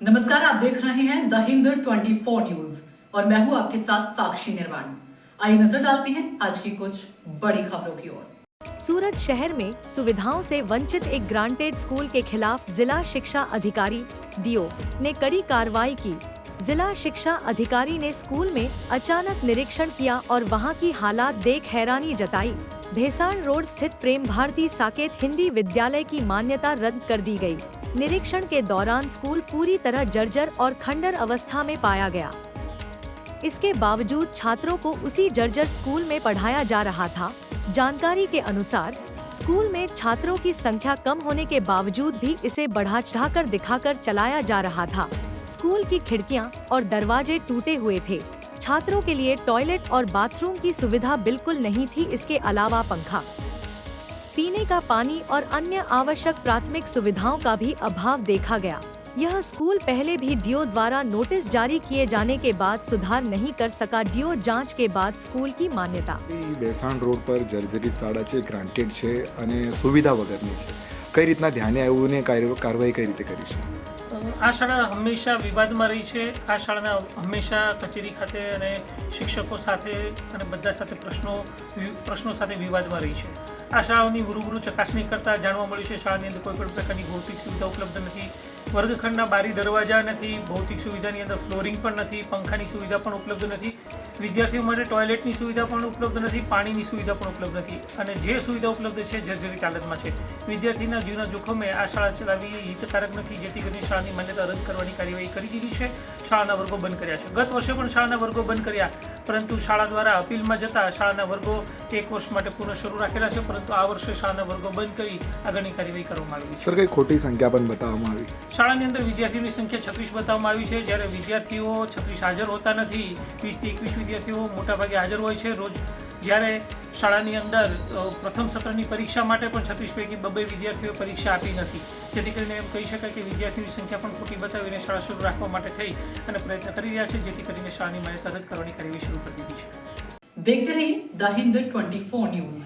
नमस्कार, आप देख रहे हैं द हिंद 24 न्यूज और मैं हूं आपके साथ साक्षी निर्वाण। आइए नजर डालते हैं आज की कुछ बड़ी खबरों की ओर। सूरत शहर में सुविधाओं से वंचित एक ग्रांटेड स्कूल के खिलाफ जिला शिक्षा अधिकारी डीओ ने कड़ी कार्रवाई की। जिला शिक्षा अधिकारी ने स्कूल में अचानक निरीक्षण किया और वहां की हालात देख हैरानी जताई। भेसाण रोड स्थित प्रेम भारती साकेत हिंदी विद्यालय की मान्यता रद्द कर दी गई। निरीक्षण के दौरान स्कूल पूरी तरह जर्जर और खंडर अवस्था में पाया गया। इसके बावजूद छात्रों को उसी जर्जर स्कूल में पढ़ाया जा रहा था। जानकारी के अनुसार स्कूल में छात्रों की संख्या कम होने के बावजूद भी इसे बढ़ा चढ़ाकर दिखाकर चलाया जा रहा था। स्कूल की खिड़कियां और दरवाजे टूटे हुए थे। छात्रों के लिए टॉयलेट और बाथरूम की सुविधा बिल्कुल नहीं थी। इसके अलावा पंखा, पीने का पानी और अन्य आवश्यक प्राथमिक सुविधाओं का भी अभाव देखा गया। यह स्कूल पहले भी डीओ द्वारा नोटिस जारी किए जाने के बाद सुधार नहीं कर सका। डीओ जांच के बाद स्कूल की मान्यता બેસાણ રોડ પર જર્જરિત શાળા છે, ગ્રાન્ટેડ છે અને સુવિધા વગરની છે. કઈ રીતના ધ્યાને આવ્યું ને કાર્યવાહી કઈ રીતે કરી છે? આ શાળા હંમેશા વિવાદમાં રહી છે। આ શાળાના હંમેશા કચેરી ખાતે અને શિક્ષકો સાથે અને બધા સાથે પ્રશ્નો સાથે વિવાદમાં રહી છે। આ શાળાઓની રૂબરૂ ચકાસણી કરતા જાણવા મળ્યું છે શાળાની અંદર કોઈ પણ પ્રકારની ભૌતિક સુવિધા ઉપલબ્ધ નથી। વર્ગખંડના બારી દરવાજા નથી, ભૌતિક સુવિધાની અંદર ફ્લોરિંગ પણ નથી, પંખાની સુવિધા પણ ઉપલબ્ધ નથી, વિદ્યાર્થીઓ માટે ટોયલેટની સુવિધા પણ ઉપલબ્ધ નથી, પાણીની સુવિધા પણ ઉપલબ્ધ નથી અને જે સુવિધા ઉપલબ્ધ છે જર્જરિત હાલતમાં છે। વિદ્યાર્થીના જીવના જોખમે આ શાળા ચલાવવી હિતકારક નથી, જેથી કરીને શાળાની માન્યતા રદ કરવાની કાર્યવાહી કરી દીધી છે। શાળાના વર્ગો બંધ કર્યા છે। ગત વર્ષે પણ શાળાના વર્ગો બંધ કર્યા, પરંતુ શાળા દ્વારા અપીલમાં જતા શાળાના વર્ગો 1 વર્ષ માટે પુનઃ શરૂ રાખેલા છે, પરંતુ આ વર્ષે શાળાના વર્ગો બંધ કરી આગળની કાર્યવાહી કરવામાં આવી છે। સર, કઈ ખોટી સંખ્યા પણ બતાવવામાં આવી? શાળાની અંદર વિદ્યાર્થીઓની સંખ્યા 36 બતાવવામાં આવી છે, જ્યારે વિદ્યાર્થીઓ 36 હાજર હોતા નથી। 20 થી 21 વિદ્યાર્થીઓ મોટાભાગે હાજર હોય છે રોજ, જ્યારે શાળાની અંદર પ્રથમ સત્રની પરીક્ષા માટે પણ 36 પૈકી 2 વિદ્યાર્થીઓએ પરીક્ષા આપી નથી, જેથી કરીને એમ કહી શકાય કે વિદ્યાર્થીઓની સંખ્યા પણ ખોટી બતાવીને શાળા શરૂ રાખવા માટે થઈ અને પ્રયત્ન કરી રહ્યા છે, જેથી કરીને શાળાની માન્યતા રદ કરવાની કાર્યવાહી શરૂ કરી દીધી છે। देखते रहिए द हिंद 24 न्यूज।